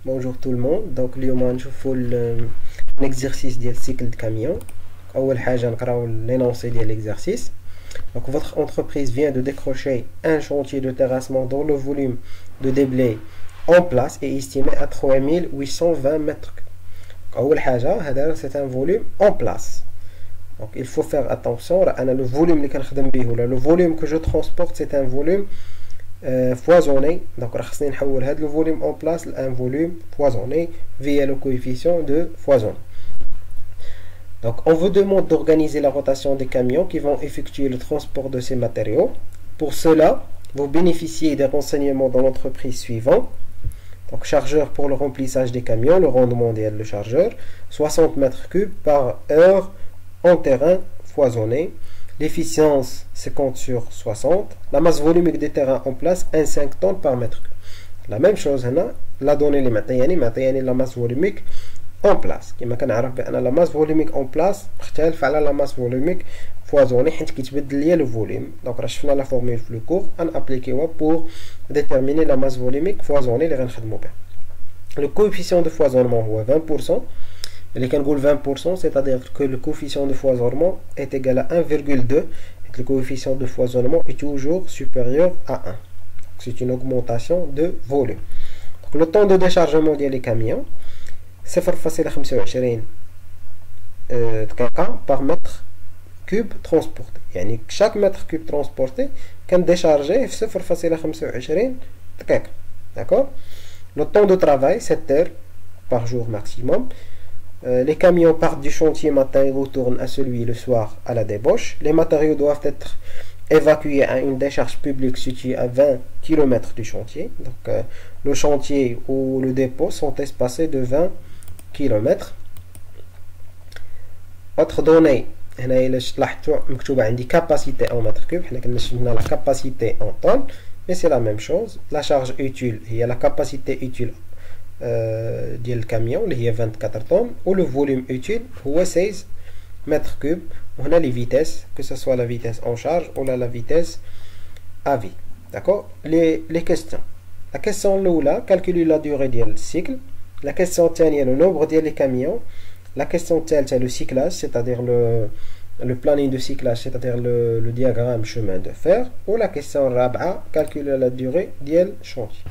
Bonjour tout le monde. Donc اليوم غنشوفوا l'exercice ديال cycle de camion. أول حاجة نقراو l'énoncé ديال l'exercice. Donc votre entreprise vient de décrocher un chantier de terrassement dont le volume de déblai en place est estimé à 3820 mètres. أول حاجة هذا c'est un volume en place. Donc il faut faire attention. أنا le volume اللي كنخدم به ولا le volume que je transporte c'est un volume foisonné. Donc خصني نحول هذا le volume en place à un volume foisonné via le coefficient de foison. Donc on vous demande d'organiser la rotation des camions qui vont effectuer le transport de ces matériaux. Pour cela, vous bénéficiez des renseignements dans l'entreprise suivant. Donc chargeur pour le remplissage des camions, le rendement mondial de chargeur, 60 mètres cubes par heure en terrain foisonné. L'efficience 50 sur 60. La masse volumique des terrains en place 1,5 tonnes par mètre cube. La même chose هنا la donnée اللي معطياني la masse volumique en place. كما كنعرف بأن la masse volumique en place مختلف على la masse volumique foisonnée حيت كيتبدل ليا le volume. Donc راه شفنا la formule plus court غنابليكيوها pour déterminer la masse volumique foisonnée اللي غنخدمو بها. Le coefficient de foisonnement هو 20%. اللي كنقول 20% c'est-à-dire que le coefficient de foisonnement est égal à 1,2 et le coefficient de foisonnement est toujours supérieur à 1. C'est une augmentation de volume. Donc, le temps de déchargement des camions 0,25 دقيقة par mètre cube transporté. يعني chaque mètre cube transporté كنديشارجيه في 0,25 دقيقة. D'accord? Le temps de travail 7 heures par jour maximum. Les camions partent du chantier matin et retournent à celui le soir à la débauche. Les matériaux doivent être évacués à une décharge publique située à 20 km du chantier. Donc le chantier ou le dépôt sont espacés de 20 km. Autre donnée, هنا إلا لاحظتوا مكتوبة عندي capacité en mètre cube. حنا كنشوفنا la capacité en tonnes, mais c'est la même chose. La charge utile هي la capacité utile ديال الكاميون اللي هي 24 طن و لو فوليوم اوتيل هو 16 متر كوب. وهنا لي فيتيس كو سوا لا فيتيس اون شارج ولا لا فيتيس افي. داكور لي كيستيون. لا كيستيون الاولى كالكولي لا ديوري ديال السيكل. لا كيستيون الثانيه لو نومبر ديال لي كاميون. لا كيستيون الثالثه لو سيكلاج سيتادير le planning de cyclage, c'est-à-dire le diagramme chemin de fer. Ou la question الرابعه calculer la durée ديال chantier.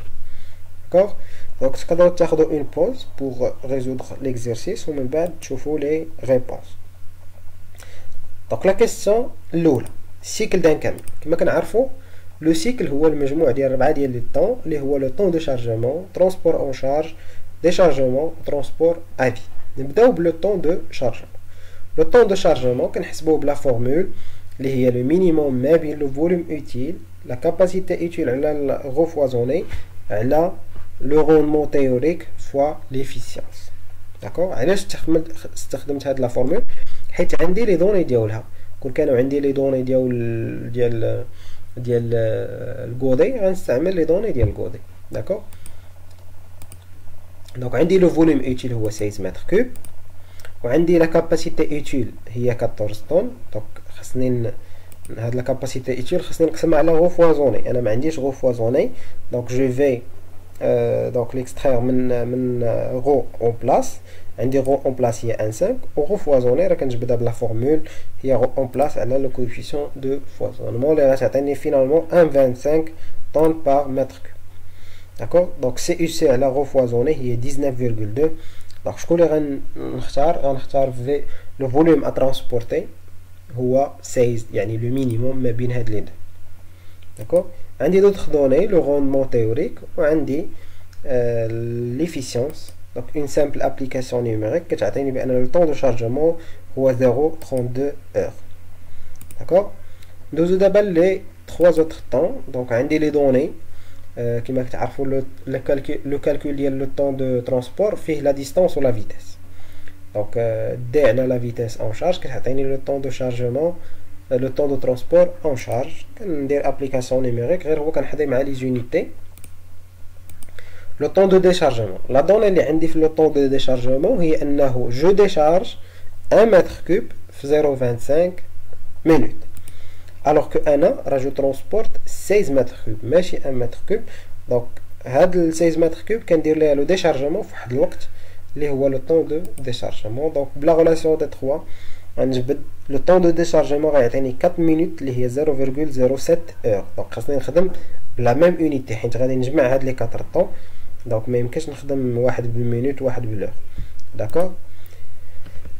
D'accord? Donc, ce qu'on va faire une pause pour résoudre l'exercice ou même تشوفوا les réponses. Donc, la question الأولى cycle d'un camion. كما كنعرفوا le cycle هو المجموع ديال 4 ديال لي طون اللي هو le temps de chargement, transport en charge, déchargement, transport à vie. نبداو بلو temps de chargement. Le temps de chargement كنحسبوه بلا formule اللي هي le minimum ما بين le volume utile, la capacité utile على refoisonné على le rendement théorique fois l'efficience. D'accord? علاش استخدمت هاد لا فورمول؟ حيت عندي لي دوني ديالها. كون كانوا عندي لي دوني ديال الكودي غنستعمل لي دوني ديال الكودي. داكور؟ دونك عندي لو فوليوم اوتيل هو 16 متر كوب وعندي لا كاباسيتي اوتيل هي 14 طن. دونك خصني هاد لا كاباسيتي اوتيل خصني نقسمها على غو فوازوني. انا ما عنديش غو فوازوني دونك جو في donc l'extraire من غو اون بلاس. عندي غو اون بلاس هي 1,5 و غو فوازوني راه كنجبدها بلا فورمول هي غو اون بلاس على لو كوفيسيون دو فوازونمون اللي غتعطيني فينالمون 1,25 طن بار متر كوب. داكور؟ دونك سي يو سي على غو فوازوني هي 19,2. دونك شكون اللي غنختار في لو فوليوم ا ترانسبورتي هو 16 يعني لو مينيموم ما بين هاد لي دو. داكور؟ عندي d'autres données le rendement théorique وعندي l'efficience. donc une simple application numérique كتعطيني بأن le temps de chargement هو 0,32 heures. d'accord. ندوزو دابا لي 3 autres temps. donc عندي les données كما كتعرفوا le calcul ديال le temps de transport فيه la distance و la vitesse. donc d على la vitesse en charge كتعطيني le temps de chargement le temps de transport en charge. كندير application numérique غير هو كنحضي مع les unités. le temps de déchargement. la donnée اللي عندي في le temps de déchargement هي أنه je décharge 1 mètre cube في 0,25 minutes alors que أنا راه je transporte 16 mètres cubes ماشي 1 mètre cube. donc هاد 16 متر كوب كندير ليها لو ديشارجمون فواحد الوقت اللي هو لو طون دو ديشارجمون. دونك بلا غولاسيون دي 3 غنجبد لو طون دو ديشارجمون غيعطيني 4 مينوت اللي هي 0.07 اور. دونك خاصني نخدم بلا ميم اونيتي حيت غادي نجمع هاد لي 4 طون. دونك ميمكنش نخدم واحد بالمينوت واحد بالور. داكوغ.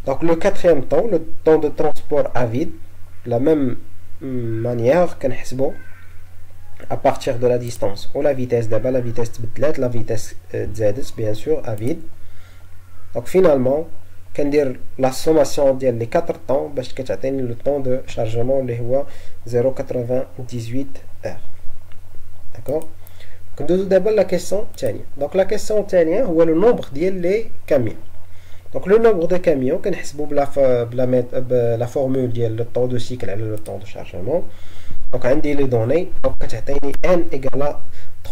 دونك لو كاتريام طون لو طون دو ترونسبور ا فيد لا ميم مانيير كنحسبو à partir de la distance ou la vitesse. D'abord la vitesse تبدلات, la vitesse تزادت bien sûr à vide. Donc finalement كندير la sommation ديال les 4 temps باش كتعطيني le temps de chargement اللي هو 0.98 heures. D'accord. كندوزو دابا la question الثانية. Donc la question الثانية هو le nombre ديال les camions. Donc le nombre de camions كنحسبو بلا formule ديال le temps de cycle على le temps de chargement. Donc عندي لي دوني دونك كتعطيني ان ايكالا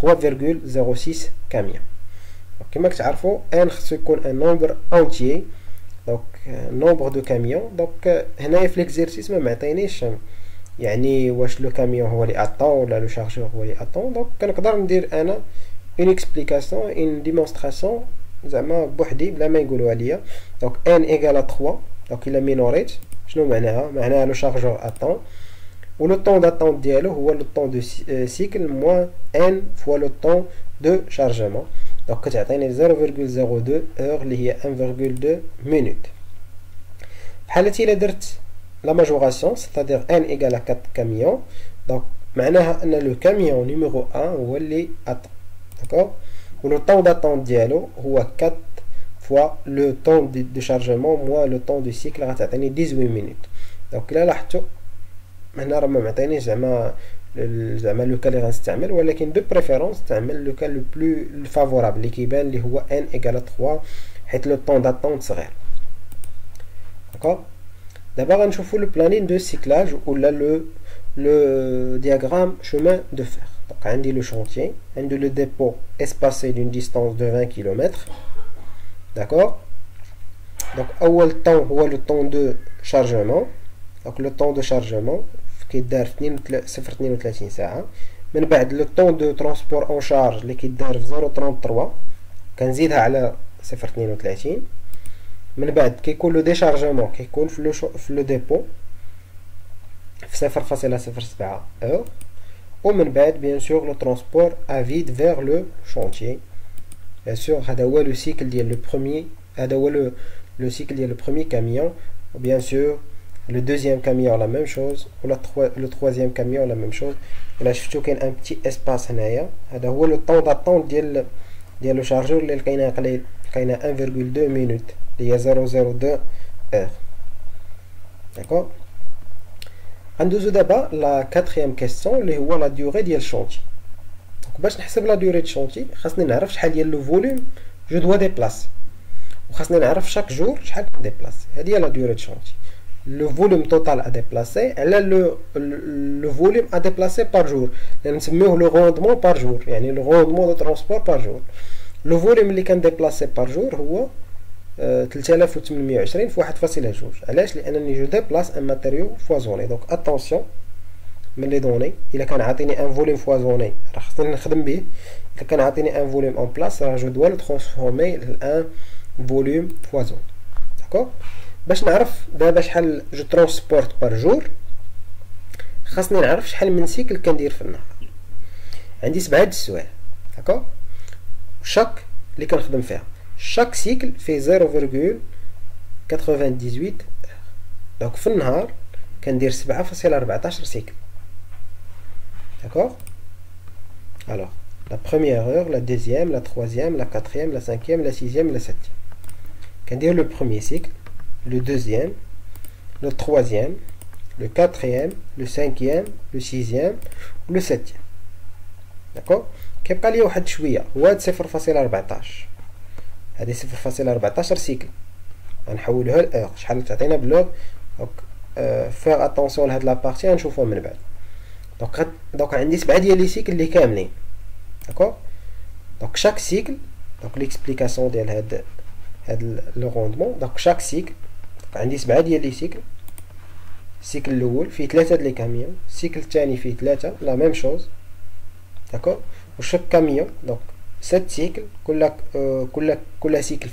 3.06 كاميون. كما كتعرفوا ان خصو يكون ان نومبر اونتيي. دونك نومبر دو كاميون. دونك هنايا في ليكزيرسيس ما معطينيش يعني واش لو كاميون هو اللي اتون ولا لو شارجور هو اللي اتون. دونك كنقدر ندير انا اون اكسبليكاسيون اون ديمونستراسيون زعما بوحدي بلا ما يقولوها ليا. دونك ان ايكالا 3. دونك الا مينوريت شنو معناها لو شارجور اتون و le temps d'attente ديالو هو le temps de cycle moins n fois le temps de chargement. donc كتعطيني 0.02 heure اللي هي 1.2 minute. بحالتي الا درت la majoration c'est-à-dire n égale à 4 camions. donc معناها ان le camion numéro 1 هو اللي attend. d'accord. و le temps d'attente ديالو هو 4 fois le temps de chargement moins le temps de cycle غتعطيني 18 minutes. donc الا لاحظتوا هنا راه ما معطينيش زعما لو كا اللي غنستعمل, ولكن دو بريفيرونس استعمل لو كا لو بلو فافورابل اللي كيبان اللي هو ان ايكال 3 حيت لو طون داتونت صغير. داكوغ. دابا غنشوفو لو بلانين دو سيكلاج ولا لو دياغرام شومان دو فير. دونك عندي لو شونتيي, عندي لو ديبو اسباسي دون ديستانس دو 20 كيلومتر. داكوغ. دونك اول طون هو لو طون دو شارجمون. دونك لو طون دو شارجمون كيدار في 0.32 ساعة. من بعد لو طون دو ترونسبور اون شارج اللي كيدار في 0.33 كنزيدها على 0.32. من بعد كيكون لو ديشارجمون كيكون في لو ديبو في 0.07 اور. ومن بعد بيان سور لو ترونسبور ا فيد فيغ لو شونتيي. بيان سور هذا هو لو سيكل ديال لو بروميي, هذا هو لو سيكل ديال لو بروميي كاميون. وبيان سور le deuxième camion la même chose ou le troisième camion la même chose. là شفتوا كاين un petit espace هنايا هذا هو le temps d'attente ديال لو شارجور اللي لقينا 1.2 minute اللي هي 0.02 heure. داكوغ. غندوزو دابا لا كاتريام كيسيون اللي هو لا ديوري ديال الشونتي. دونك باش نحسب لا ديوري ديال الشونتي خاصني نعرف شحال ديال لو فوليوم جو دوا ديبلاسي, وخاصني نعرف شاك جور شحال كنديبلاسي. هذه هي لا ديوري ديال الشونتي. le volume total à déplacer على le volume à déplacer par jour اللي نسميوه le rendement par jour, يعني le rendement de transport par jour. le volume اللي كان ديبلاسي par jour هو 3820 في 1.2. علاش؟ لانني جو ديبلاس ان ماتيريو فوازوني. دونك اتونسيون من لي دوني الا كان عاطيني ان فوليوم فوازوني راه خصني نخدم به. الا كان عاطيني ان فوليوم اون بلاس راه جو دوا لو ترانسفورمي لان فوليوم فوازون. داكوغ. باش نعرف دابا شحال جو ترونسبورت بار جور خاصني نعرف شحال من سيكل كندير في النهار. عندي 7 د السوايع. داكوغ. شاك اللي كنخدم فيها شاك سيكل فيه 0.98 دونك في النهار كندير 7.14 سيكل. داكوغ. alors la première heure, la deuxième, la troisième, la quatrième, la cinquième, la sixième, la septième. كندير le premier cycle, le deuxième, le troisième, le quatrième, le cinquième, le sixième ou le septième. d'accord. كيبقى لي واحد شويه هو هاد 0.14. هادي 0.14 سيكل غنحولوها لاور. شحال تعطينا بلوغ. دونك فيغ اتونسيون لهاد لابارتي غنشوفوها من بعد. دونك عندي 7 ديال لي سيكل اللي كاملين. داكوغ. دونك شاك سيكل دونك ليكسبليكاسيون ديال هاد لو روندمون. دونك شاك سيكل عندي 7 ديال لي سيكل. السيكل الاول فيه 3 د لي كاميون, السيكل الثاني فيه 3 لا ميم شوز. داكوغ. وشاك كاميون دونك 7 cycles كل cycle